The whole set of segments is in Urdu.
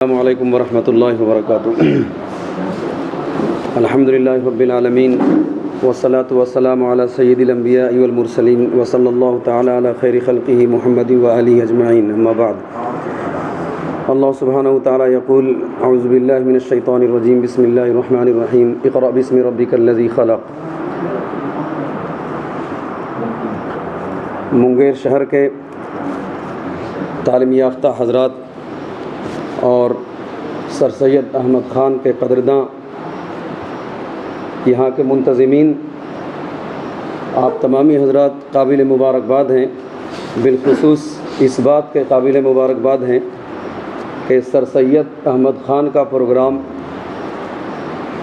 السلام علیکم ورحمۃ اللہ وبرکاتہ۔ الحمدللہ رب العالمین والصلاة والسلام علی سید الانبیاء والمرسلین وصلی اللہ تعالی علی خیر خلقہ محمد وآلہ اجمعین، اما بعد۔ اللہ سبحانہ وتعالی یقول اعوذ باللہ من الشیطان الرجیم، بسم اللہ الرحمن الرحیم، اقرأ باسم ربک الذی خلق۔ منگیر شہر کے تعلیم یافتہ حضرات اور سر سید احمد خان کے قدرداں یہاں کے منتظمین، آپ تمامی حضرات قابل مبارکباد ہیں۔ بالخصوص اس بات کے قابل مبارکباد ہیں کہ سر سید احمد خان کا پروگرام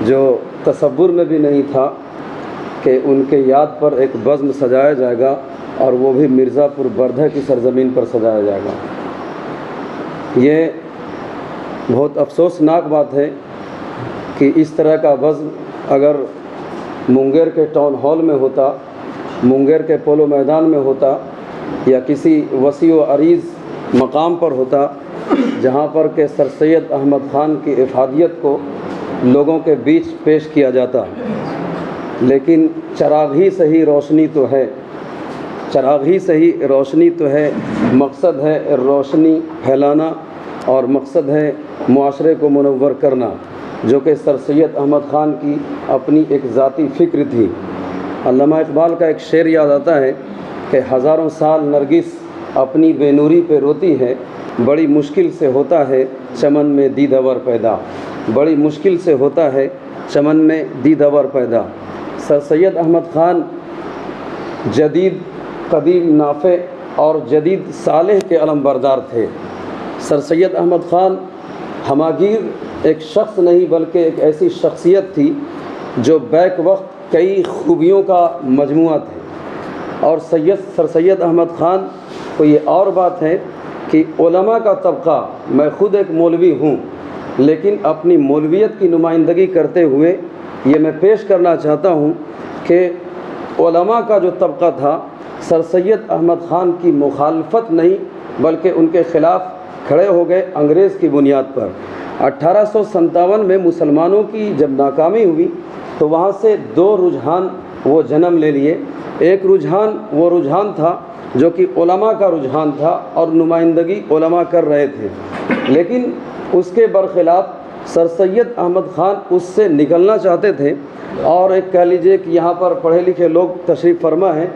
جو تصور میں بھی نہیں تھا کہ ان کے یاد پر ایک بزم سجایا جائے گا، اور وہ بھی مرزا پور بردہ کی سرزمین پر سجایا جائے گا۔ یہ بہت افسوسناک بات ہے کہ اس طرح کا بزم اگر منگیر کے ٹاؤن ہال میں ہوتا، منگیر کے پولو میدان میں ہوتا، یا کسی وسیع و عریض مقام پر ہوتا جہاں پر کہ سر سید احمد خان کی افادیت کو لوگوں کے بیچ پیش کیا جاتا۔ لیکن چراغ ہی صحیح روشنی تو ہے، چراغ ہی صحیح روشنی تو ہے، مقصد ہے روشنی پھیلانا اور مقصد ہے معاشرے کو منور کرنا، جو کہ سر سید احمد خان کی اپنی ایک ذاتی فکر تھی۔ علامہ اقبال کا ایک شعر یاد آتا ہے کہ ہزاروں سال نرگس اپنی بے نوری پہ روتی ہے، بڑی مشکل سے ہوتا ہے چمن میں دیدور پیدا، بڑی مشکل سے ہوتا ہے چمن میں دیدور پیدا۔ سر سید احمد خان جدید قدیم نافع اور جدید صالح کے علم بردار تھے۔ سر سید احمد خان ہماگیر ایک شخص نہیں بلکہ ایک ایسی شخصیت تھی جو بیک وقت کئی خوبیوں کا مجموعہ تھے۔ اور سر سید احمد خان کو یہ اور بات ہے کہ علماء کا طبقہ، میں خود ایک مولوی ہوں، لیکن اپنی مولویت کی نمائندگی کرتے ہوئے یہ میں پیش کرنا چاہتا ہوں کہ علماء کا جو طبقہ تھا سر سید احمد خان کی مخالفت نہیں بلکہ ان کے خلاف کھڑے ہو گئے انگریز کی بنیاد پر۔ 1857 میں مسلمانوں کی جب ناکامی ہوئی تو وہاں سے دو رجحان وہ جنم لے لیے۔ ایک رجحان وہ رجحان تھا جو کہ علماء کا رجحان تھا اور نمائندگی علماء کر رہے تھے، لیکن اس کے برخلاف سر سید احمد خان اس سے نکلنا چاہتے تھے، اور ایک کہہ لیجئے کہ یہاں پر پڑھے لکھے لوگ تشریف فرما ہیں،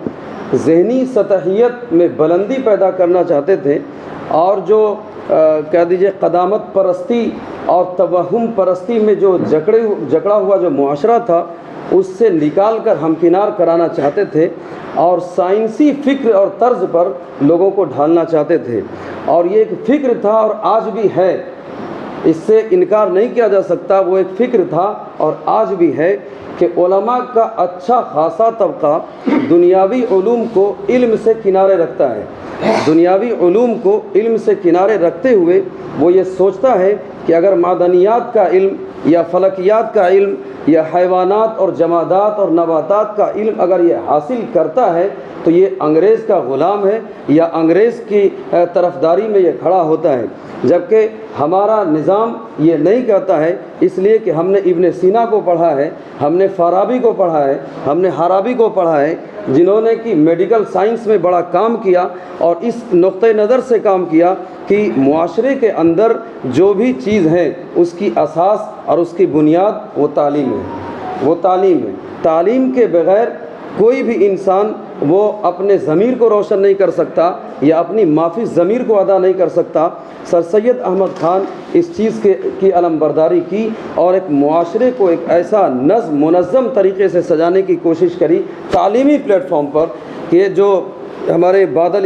ذہنی سطحیت میں بلندی پیدا کرنا چاہتے تھے، اور جو کہہ دیجئے قدامت پرستی اور توہم پرستی میں جو جکڑا ہوا جو معاشرہ تھا اس سے نکال کر ہمکنار کرانا چاہتے تھے، اور سائنسی فکر اور طرز پر لوگوں کو ڈھالنا چاہتے تھے۔ اور یہ ایک فکر تھا اور آج بھی ہے، اس سے انکار نہیں کیا جا سکتا، وہ ایک فکر تھا اور آج بھی ہے کہ علماء کا اچھا خاصا طبقہ دنیاوی علوم کو علم سے کنارے رکھتا ہے۔ دنیاوی علوم کو علم سے کنارے رکھتے ہوئے وہ یہ سوچتا ہے کہ اگر معدنیات کا علم یا فلکیات کا علم یا حیوانات اور جمادات اور نباتات کا علم اگر یہ حاصل کرتا ہے تو یہ انگریز کا غلام ہے یا انگریز کی طرفداری میں یہ کھڑا ہوتا ہے، جبکہ ہمارا نظام یہ نہیں کہتا ہے، اس لیے کہ ہم نے ابن سینا کو پڑھا ہے، ہم نے فارابی کو پڑھا ہے، ہم نے حرابی کو پڑھا ہے، جنہوں نے کہ میڈیکل سائنس میں بڑا کام کیا، اور اس نقطۂ نظر سے کام کیا کہ معاشرے کے اندر جو بھی چیز ہے اس کی اساس اور اس کی بنیاد وہ تعلیم ہے، وہ تعلیم ہے۔ تعلیم کے بغیر کوئی بھی انسان وہ اپنے ضمیر کو روشن نہیں کر سکتا یا اپنی معافی ضمیر کو ادا نہیں کر سکتا۔ سر سید احمد خان اس چیز کی علم برداری کی اور ایک معاشرے کو ایک ایسا منظم طریقے سے سجانے کی کوشش کری تعلیمی پلیٹ فارم پر کہ جو ہمارے بادل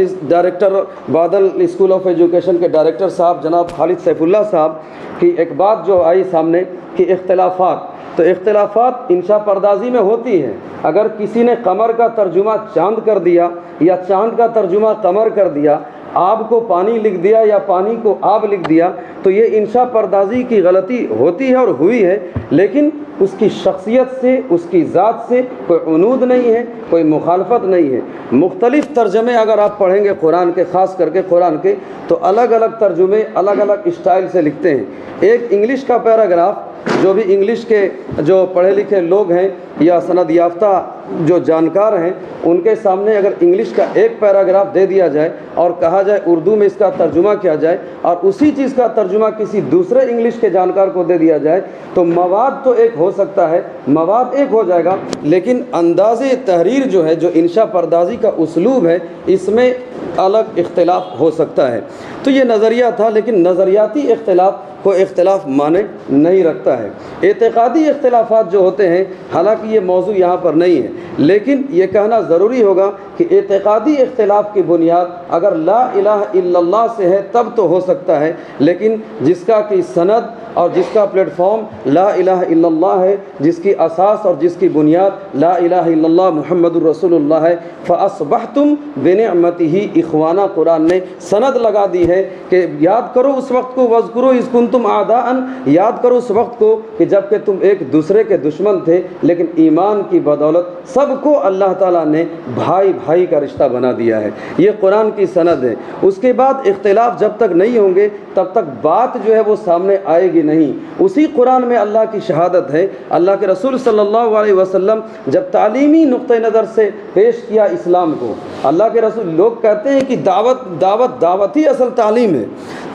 اسکول آف ایجوکیشن کے ڈائریکٹر صاحب جناب خالد سیف اللہ صاحب کی ایک بات جو آئی سامنے کہ اختلافات، تو اختلافات انشاء پردازی میں ہوتی ہیں۔ اگر کسی نے قمر کا ترجمہ چاند کر دیا یا چاند کا ترجمہ قمر کر دیا، آب کو پانی لکھ دیا یا پانی کو آب لکھ دیا، تو یہ انشاء پردازی کی غلطی ہوتی ہے اور ہوئی ہے، لیکن اس کی شخصیت سے، اس کی ذات سے کوئی عنود نہیں ہے، کوئی مخالفت نہیں ہے۔ مختلف ترجمے اگر آپ پڑھیں گے قرآن کے، خاص کر کے قرآن کے، تو الگ الگ ترجمے الگ الگ اسٹائل سے لکھتے ہیں۔ ایک انگلش کا پیراگراف، جو بھی انگلش کے جو پڑھے لکھے لوگ ہیں یا سند یافتہ جو جانکار ہیں، ان کے سامنے اگر انگلش کا ایک پیراگراف دے دیا جائے اور کہا جائے اردو میں اس کا ترجمہ کیا جائے، اور اسی چیز کا ترجمہ کسی دوسرے انگلش کے جانکار کو دے دیا جائے، تو مواد تو ایک ہو سکتا ہے، مواد ایک ہو جائے گا، لیکن انداز تحریر جو ہے، جو انشاء پردازی کا اسلوب ہے، اس میں الگ اختلاف ہو سکتا ہے۔ تو یہ نظریہ تھا، لیکن نظریاتی اختلاف کو اختلاف معنی نہیں رکھتا ہے۔ اعتقادی اختلافات جو ہوتے ہیں، حالانکہ یہ موضوع یہاں پر نہیں ہے، لیکن یہ کہنا ضروری ہوگا کہ اعتقادی اختلاف کی بنیاد اگر لا الہ الا اللہ سے ہے تب تو ہو سکتا ہے، لیکن جس کا کہ سند اور جس کا پلیٹ فارم لا الہ الا اللہ ہے، جس کی اساس اور جس کی بنیاد لا الہ الا اللہ محمد الرسول اللہ ہے، فَأَصْبَحْتُمْ بِنِعْمَتِهِ اخوانا، قرآن نے سند لگا دی ہے کہ یاد کرو اس وقت کو، وَاذْكُرُوا إِذْ كُنْتُمْ أَعْدَاءً، یاد کرو اس وقت کو کہ جب کہ تم ایک دوسرے کے دشمن تھے، لیکن ایمان کی بدولت سب کو اللہ تعالیٰ نے بھائی بھائی کا رشتہ بنا دیا ہے۔ یہ قرآن کی سند ہے۔ اس کے بعد اختلاف جب تک نہیں ہوں گے تب تک بات جو ہے وہ سامنے آئے گی نہیں۔ اسی قرآن میں اللہ کی شہادت ہے، اللہ کے رسول صلی اللہ علیہ وسلم جب تعلیمی نقطہ نظر سے پیش کیا اسلام کو، اللہ کے رسول، لوگ کہتے ہیں کہ دعوت ہی اصل تعلیم ہے،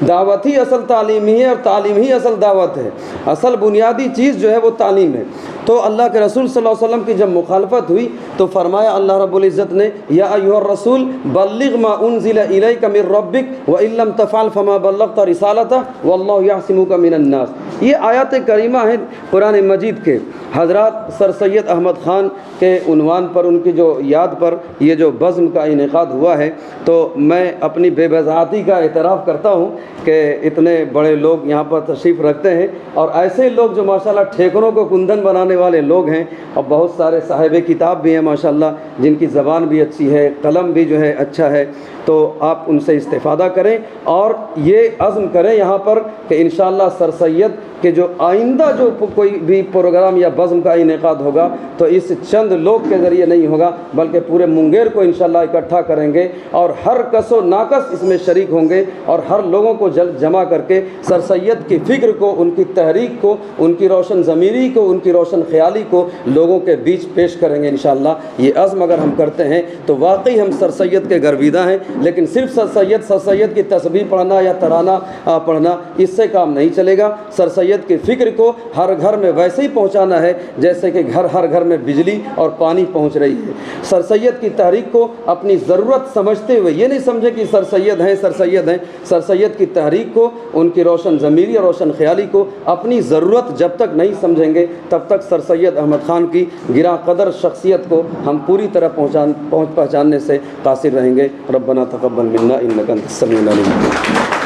دعوت ہی اصل تعلیم ہی ہے، اور تعلیم ہی اصل دعوت ہے، اصل بنیادی چیز جو ہے وہ تعلیم ہے۔ تو اللہ کے رسول صلی اللہ علیہ وسلم کی جب مخالفت ہوئی تو فرمایا اللہ رب العزت نے، یا ایھا الرسول بلغ ما انزل الیک من ربک وان لم تفعل فما بلغت رسالتہ واللہ یعصمک من الناس۔ یہ آیات کریمہ ہیں قرآن مجید کے۔ حضرات سر سید احمد خان کے عنوان پر، ان کی جو یاد پر یہ جو بزم کا انعقاد ہوا ہے، تو میں اپنی بے وضاحتی کا اعتراف کرتا ہوں کہ اتنے بڑے لوگ یہاں پر تشریف رکھتے ہیں، اور ایسے لوگ جو ماشاءاللہ ٹھیکروں کو کندن بنانے والے لوگ ہیں، اور بہت سارے صاحب کتاب بھی ہیں ماشاءاللہ، جن کی زبان بھی اچھی ہے، قلم بھی جو ہے اچھا ہے، تو آپ ان سے استفادہ کریں اور یہ عزم کریں یہاں پر کہ انشاءاللہ سر سید کہ جو آئندہ جو کوئی بھی پروگرام یا بزم کا انعقاد ہوگا تو اس چند لوگ کے ذریعے نہیں ہوگا، بلکہ پورے منگیر کو انشاءاللہ اکٹھا کریں گے، اور ہر کس و ناقص اس میں شریک ہوں گے، اور ہر لوگوں کو جمع کر کے سر سید کی فکر کو، ان کی تحریک کو، ان کی روشن ضمیری کو، ان کی روشن خیالی کو لوگوں کے بیچ پیش کریں گے انشاءاللہ۔ یہ عزم اگر ہم کرتے ہیں تو واقعی ہم سر سید کے گرویدہ ہیں، لیکن صرف سر سید کی تسبیح پڑھنا یا ترانہ پڑھنا اس سے کام نہیں چلے گا۔ سر سید کی فکر کو ہر گھر میں ویسے ہی پہنچانا ہے جیسے کہ ہر گھر میں بجلی اور پانی پہنچ رہی ہے۔ سر سید کی تحریک کو اپنی ضرورت سمجھتے ہوئے، یہ نہیں سمجھے کہ سر سید ہیں، سر سید کی تحریک کو، ان کی روشن ضمیری اور روشن خیالی کو اپنی ضرورت جب تک نہیں سمجھیں گے تب تک سر سید احمد خان کی گراں قدر شخصیت کو ہم پوری طرح پہچاننے سے قاصر رہیں گے۔ ربنا تقبل منا انک انت السمیع العلیم۔